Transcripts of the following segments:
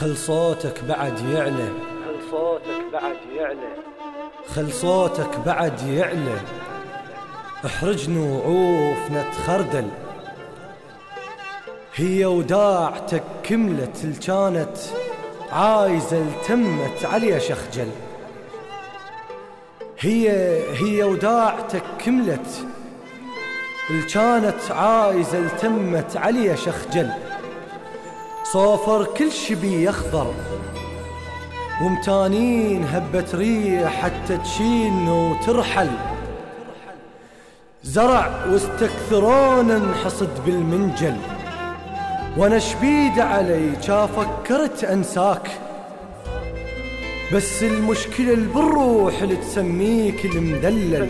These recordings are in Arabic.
خل صوتك بعد يعلى، خل صوتك بعد يعلى، خل صوتك بعد يعلى، احرجن وعوف نتخردل. هي وداعتك كملت الكانت عايزة التمت علي شخجل. هي وداعتك كملت الكانت عايزة التمت علي شخجل. صوفر كل شي بي يخضر ومتانين هبت ريح حتى تشين وترحل. زرع واستكثرون انحصد بالمنجل، وانا شبيد علي فكرت انساك. بس المشكلة بالروح اللي تسميك المدلل،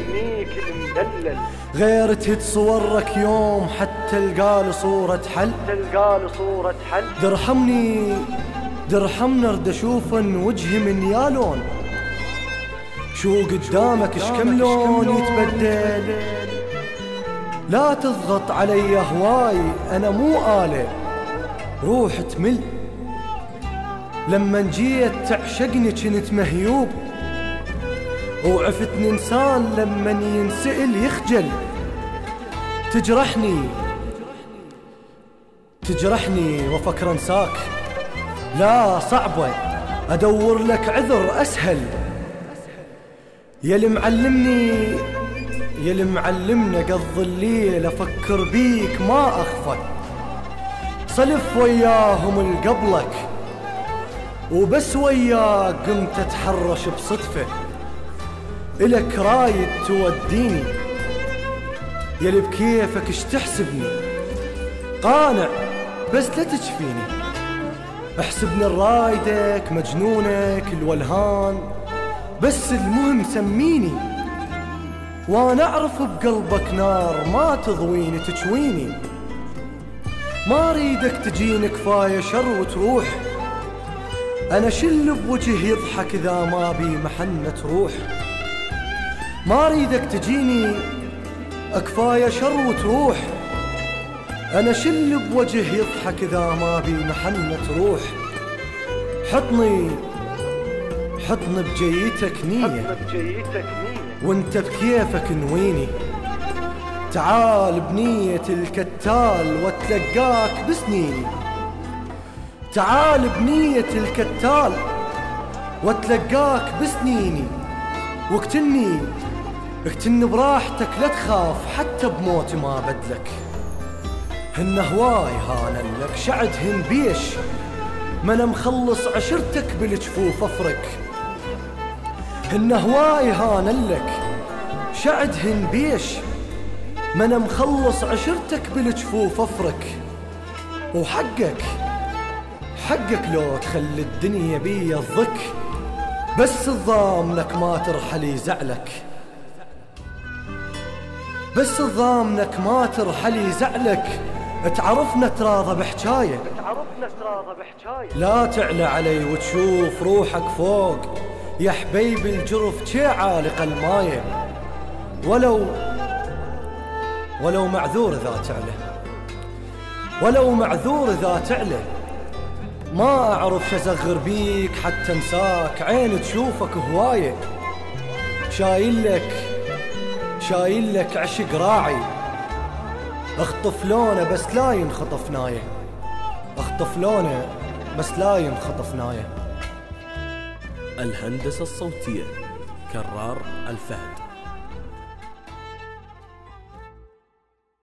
غير تتصورك يوم حتى القال صورة حل. درحمني ارد اشوفن وجهي من يالون، شو قدامك شكم لون يتبدل. لا تضغط علي هواي انا مو آلة، روح تمل. لما جيت تعشقني كنت مهيوب، وعفتني انسان لما ينسئل يخجل. تجرحني وفكر انساك، لا صعبة ادور لك عذر اسهل. يلي معلمني قضي الليل افكر بيك ما اخفى. صلف وياهم القبلك وبس وياك قمت اتحرش بصدفة. إلك رايد توديني، يلي بكيفك اش تحسبني. قانع بس لا تجفيني، احسبني الرايدك مجنونك الولهان. بس المهم سميني، وانا اعرف بقلبك نار ما تضويني تشويني. ما اريدك تجيني كفاية شر وتروح، انا شل بوجه يضحك اذا ما بي محنة روح. ما اريدك تجيني كفاية شر وتروح، انا شل بوجه يضحك اذا ما بي محنة روح. حطني بجيتك نية وانت بكيفك نويني. تعال بنية الكتال واتلقاك بسنيني. تعال بنية الكتال واتلقاك بسنيني. واقتلني براحتك لا تخاف حتى بموتي ما بدلك. هن هواي هانلك شعدهن بيش، ما انا مخلص عشرتك بالجفوف افرك. هن هواي هانلك شعدهن بيش، ما انا مخلص عشرتك بالجفوف افرك. وحقك لو تخلي الدنيا بي الضك، بس الضام لك ما ترحل يزعلك. بس الضامنك ما ترحل يزعلك. تعرفنا تراضى بحجاية، لا تعلى علي وتشوف روحك فوق. يا حبيب الجرف شي عالق المايه، ولو معذور ذا تعلى. ما اعرف شزغر بيك حتى انساك، عين تشوفك هواية. شايل لك عشق راعي، اخطف لونه بس لا ينخطف نايه. الهندسة الصوتية كرار الفهد.